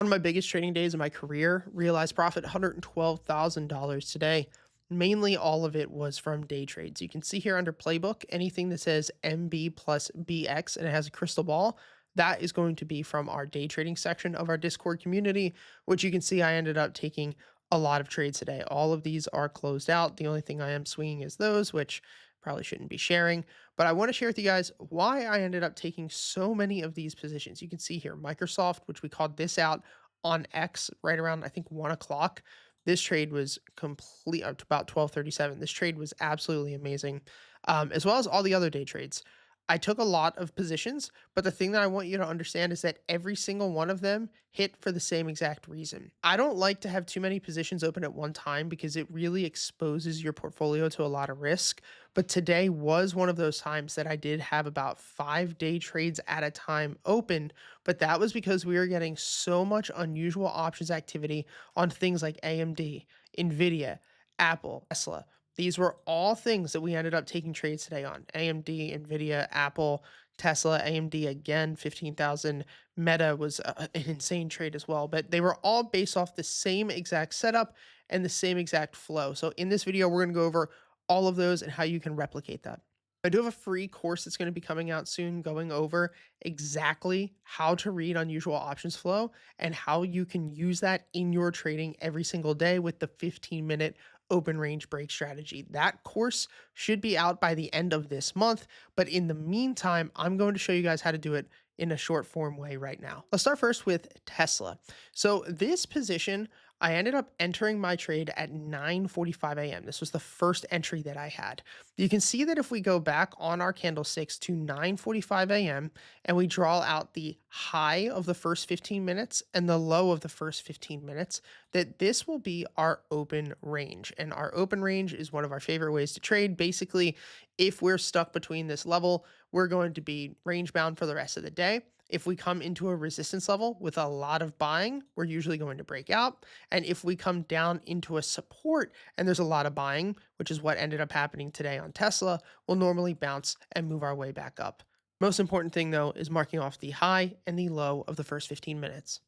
One of my biggest trading days in my career, realized profit $112,000 today. Mainly all of it was from day trades. You can see here under playbook, anything that says MB plus BX and it has a crystal ball, that is going to be from our day trading section of our Discord community, which you can see I ended up taking a lot of trades today. All of these are closed out. The only thing I am swinging is those, which probably shouldn't be sharing. But I want to share with you guys why I ended up taking so many of these positions. You can see here Microsoft, which we called this out on X right around, I think, 1 o'clock. This trade was complete up to about 12:37. This trade was absolutely amazing, as well as all the other day trades. I took a lot of positions, but the thing that I want you to understand is that every single one of them hit for the same exact reason. I don't like to have too many positions open at one time because it really exposes your portfolio to a lot of risk. But today was one of those times that I did have about 5 day trades at a time open. But that was because we were getting so much unusual options activity on things like AMD, Nvidia, Apple, Tesla. These were all things that we ended up taking trades today on. AMD, Nvidia, Apple, Tesla, AMD again, 15,000. Meta was an insane trade as well, but they were all based off the same exact setup and the same exact flow. So in this video, we're going to go over all of those and how you can replicate that. I do have a free course that's going to be coming out soon going over exactly how to read unusual options flow and how you can use that in your trading every single day with the 15-minute open range break strategy. That course should be out by the end of this month, but in the meantime, I'm going to show you guys how to do it in a short form way right now. Let's start first with Tesla. So this position, I ended up entering my trade at 9:45 a.m. This was the first entry that I had. You can see that if we go back on our candlesticks to 9:45 a.m. and we draw out the high of the first 15 minutes and the low of the first 15 minutes, that this will be our open range. And our open range is one of our favorite ways to trade. Basically, if we're stuck between this level, we're going to be range bound for the rest of the day. If we come into a resistance level with a lot of buying, we're usually going to break out. And if we come down into a support and there's a lot of buying, which is what ended up happening today on Tesla, we'll normally bounce and move our way back up. Most important thing though is marking off the high and the low of the first 15 minutes.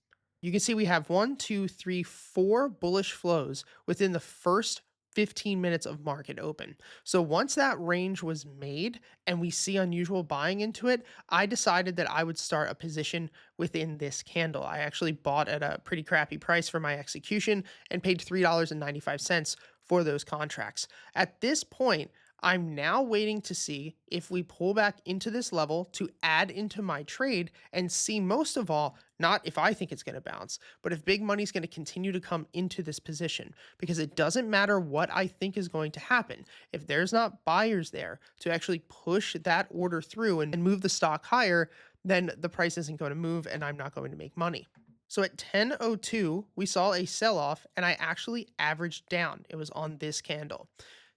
You can see we have 1, 2, 3, 4 bullish flows within the first 15 minutes of market open. So once that range was made and we see unusual buying into it, I decided that I would start a position within this candle. I actually bought at a pretty crappy price for my execution and paid $3.95 for those contracts. At this point, I'm now waiting to see if we pull back into this level to add into my trade and see, most of all, not if I think it's going to bounce, but if big money is going to continue to come into this position, because it doesn't matter what I think is going to happen. If there's not buyers there to actually push that order through and move the stock higher, then the price isn't going to move and I'm not going to make money. So at 10:02, we saw a sell off and I actually averaged down. It was on this candle.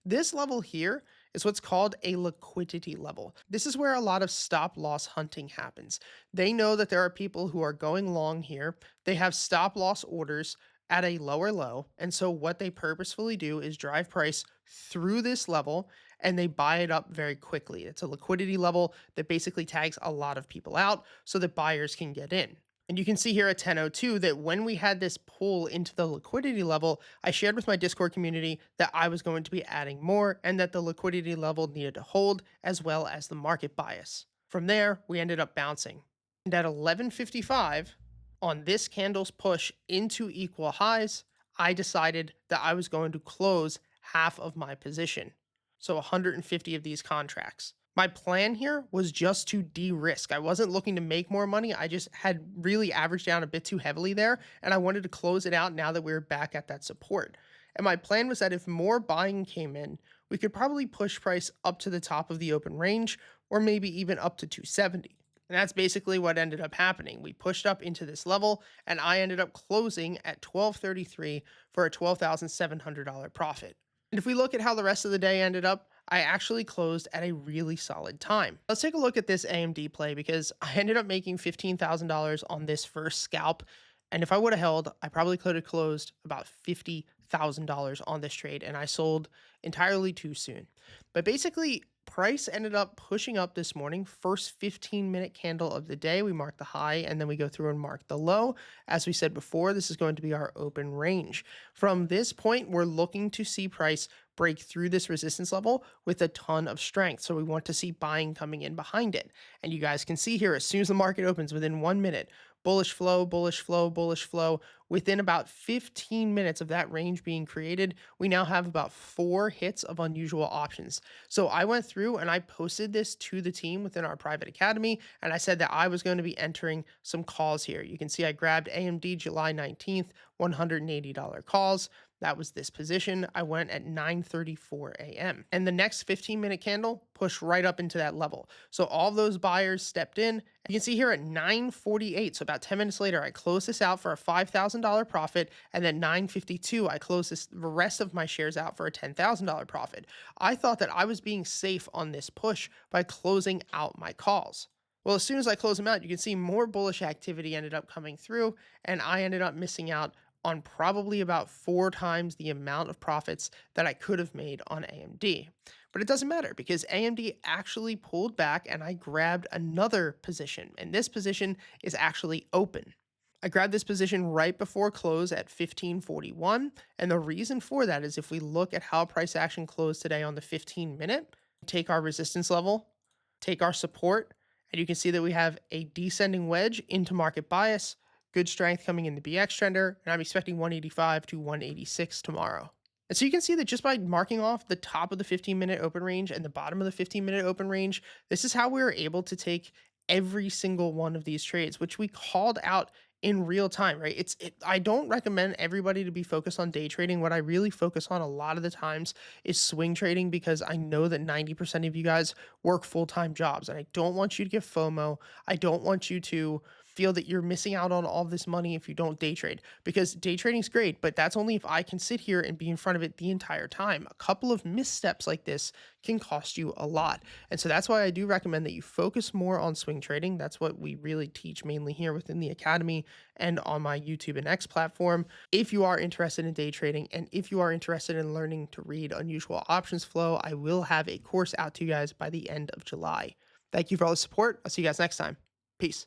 This level here is what's called a liquidity level. This is where a lot of stop loss hunting happens. They know that there are people who are going long here. They have stop loss orders at a lower low. And so what they purposefully do is drive price through this level and they buy it up very quickly. It's a liquidity level that basically tags a lot of people out so that buyers can get in. And you can see here at 10:02 that when we had this pull into the liquidity level, I shared with my Discord community that I was going to be adding more and that the liquidity level needed to hold as well as the market bias. From there, we ended up bouncing. And at 11:55, on this candle's push into equal highs, I decided that I was going to close half of my position. So 150 of these contracts. My plan here was just to de-risk. I wasn't looking to make more money. I just had really averaged down a bit too heavily there, and I wanted to close it out now that we were back at that support. And my plan was that if more buying came in, we could probably push price up to the top of the open range, or maybe even up to 270. And that's basically what ended up happening. We pushed up into this level, and I ended up closing at 12:33 for a $12,700 profit. And if we look at how the rest of the day ended up, I actually closed at a really solid time. Let's take a look at this AMD play because I ended up making $15,000 on this first scalp. And if I would have held, I probably could have closed about $50,000 on this trade and I sold entirely too soon. But basically, price ended up pushing up this morning. First 15-minute candle of the day, we mark the high and then we go through and mark the low. As we said before, this is going to be our open range. From this point, we're looking to see price break through this resistance level with a ton of strength. So we want to see buying coming in behind it. And you guys can see here, as soon as the market opens within 1 minute, bullish flow, bullish flow, bullish flow. Within about 15 minutes of that range being created, we now have about 4 hits of unusual options. So I went through and I posted this to the team within our private academy, and I said that I was going to be entering some calls here. You can see I grabbed AMD July 19th, $180 calls. That was this position. I went at 9:34 a.m. And the next 15-minute candle pushed right up into that level. So all those buyers stepped in. You can see here at 9:48, so about 10 minutes later, I closed this out for a $5,000 profit, and then 9:52, I closed the rest of my shares out for a $10,000 profit. I thought that I was being safe on this push by closing out my calls. Well, as soon as I close them out, you can see more bullish activity ended up coming through, and I ended up missing out on probably about 4 times the amount of profits that I could have made on AMD. But it doesn't matter because AMD actually pulled back and I grabbed another position, and this position is actually open. I grabbed this position right before close at 1541, and the reason for that is if we look at how price action closed today on the 15-minute, take our resistance level, take our support, and you can see that we have a descending wedge into market bias, good strength coming in the BX trender, and I'm expecting 185 to 186 tomorrow. And so you can see that just by marking off the top of the 15-minute open range and the bottom of the 15-minute open range, this is how we were able to take every single one of these trades, which we called out in real time, right? I don't recommend everybody to be focused on day trading. What I really focus on a lot of the times is swing trading because I know that 90% of you guys work full-time jobs and I don't want you to get FOMO. I don't want you to feel that you're missing out on all this money if you don't day trade, because day trading is great, but that's only if I can sit here and be in front of it the entire time. A couple of missteps like this can cost you a lot. And so that's why I do recommend that you focus more on swing trading. That's what we really teach mainly here within the academy and on my YouTube and X platform. If you are interested in day trading and if you are interested in learning to read unusual options flow, I will have a course out to you guys by the end of July. Thank you for all the support. I'll see you guys next time. Peace.